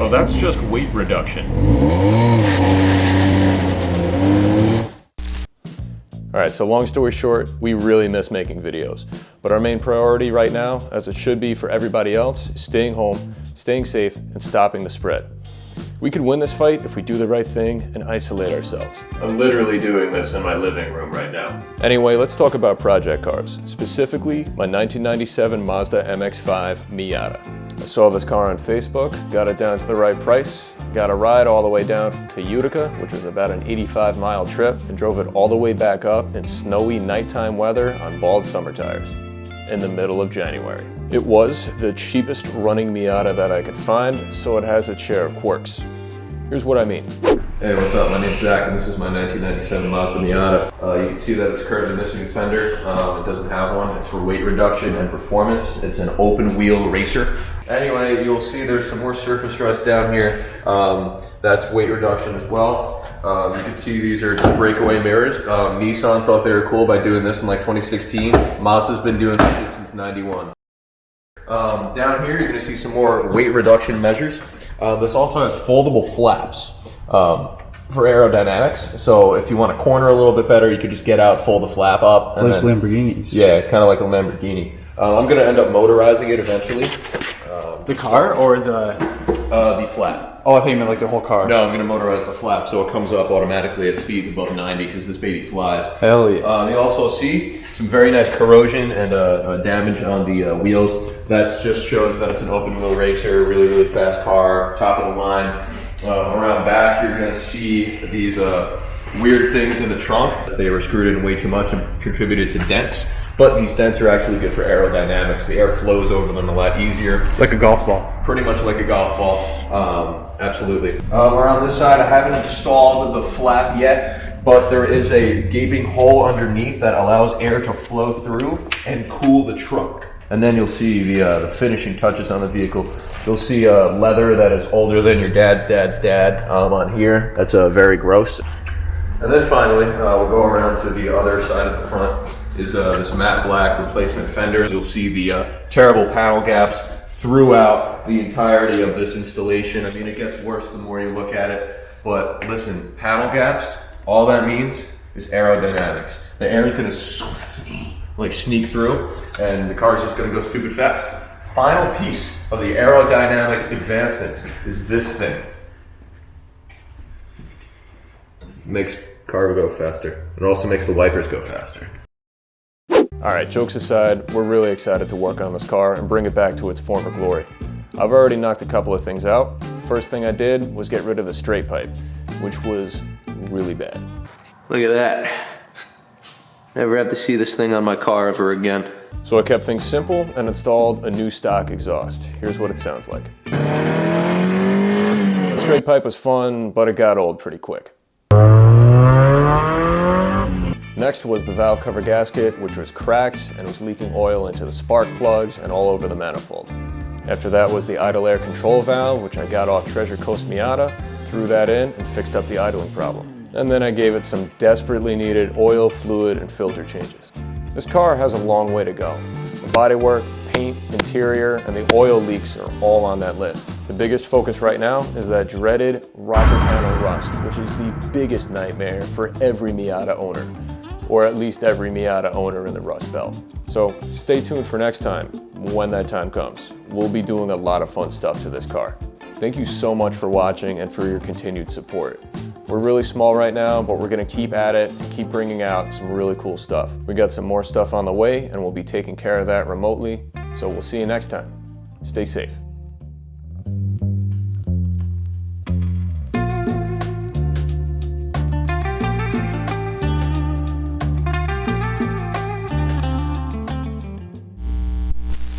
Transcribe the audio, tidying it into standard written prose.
Oh, that's just weight reduction. Alright, so long story short, we really miss making videos. But our main priority right now, as it should be for everybody else, is staying home, staying safe, and stopping the spread. We could win this fight if we do the right thing and isolate ourselves. I'm literally doing this in my living room right now. Anyway, let's talk about project cars, specifically my 1997 Mazda MX-5 Miata. I saw this car on Facebook, got it down to the right price, got a ride all the way down to Utica, which was about an 85-mile trip, and drove it all the way back up in snowy nighttime weather on bald summer tires in the middle of January. It was the cheapest running Miata that I could find, so it has its share of quirks. Here's what I mean. Hey, what's up? My name's Zach, and this is my 1997 Mazda Miata. You can see that it's currently missing a fender. It doesn't have one. It's for weight reduction and performance. It's an open wheel racer. Anyway, you'll see there's some more surface rust down here. That's weight reduction as well. You can see these are breakaway mirrors. Nissan thought they were cool by doing this in like 2016. Mazda's been doing this shit since 91. Down here, you're going to see some more weight reduction measures. This also has foldable flaps for aerodynamics. So if you want to corner a little bit better, you could just get out, fold the flap up. And like Lamborghinis. Yeah, it's kind of like a Lamborghini. I'm going to end up motorizing it eventually. The car or the flap. Oh, I think you meant like the whole car. No, I'm going to motorize the flap so it comes up automatically at speeds above 90 because this baby flies. Hell yeah. You also see some very nice corrosion and damage on the wheels. That just shows that it's an open wheel racer, really, really fast car, top of the line. Around back, you're going to see these weird things in the trunk. They were screwed in way too much and contributed to dents. But these dents are actually good for aerodynamics. The air flows over them a lot easier. Like a golf ball. Pretty much like a golf ball. Absolutely. Around this side, I haven't installed the flap yet, but there is a gaping hole underneath that allows air to flow through and cool the trunk. And then you'll see the finishing touches on the vehicle. You'll see leather that is older than your dad's dad on here. That's very gross. And then finally, we'll go around to the other side of the front. Is this matte black replacement fenders. You'll see the terrible panel gaps throughout the entirety of this installation. I mean, it gets worse the more you look at it. But listen, panel gaps, all that means is aerodynamics. The air is going to sneak through, and the car is just going to go stupid fast. Final piece of the aerodynamic advancements is this thing. Makes car go faster. It also makes the wipers go faster. Alright, jokes aside, we're really excited to work on this car and bring it back to its former glory. I've already knocked a couple of things out. First thing I did was get rid of the straight pipe, which was really bad. Look at that. Never have to see this thing on my car ever again. So I kept things simple and installed a new stock exhaust. Here's what it sounds like. The straight pipe was fun, but it got old pretty quick. Next was the valve cover gasket, which was cracked and was leaking oil into the spark plugs and all over the manifold. After that was the idle air control valve, which I got off Treasure Coast Miata, threw that in and fixed up the idling problem. And then I gave it some desperately needed oil, fluid, and filter changes. This car has a long way to go. The bodywork, paint, interior, and the oil leaks are all on that list. The biggest focus right now is that dreaded rocker panel rust, which is the biggest nightmare for every Miata owner, or at least every Miata owner in the Rust Belt. So stay tuned for next time, when that time comes. We'll be doing a lot of fun stuff to this car. Thank you so much for watching and for your continued support. We're really small right now, but we're gonna keep at it and keep bringing out some really cool stuff. We got some more stuff on the way, and we'll be taking care of that remotely. So we'll see you next time. Stay safe.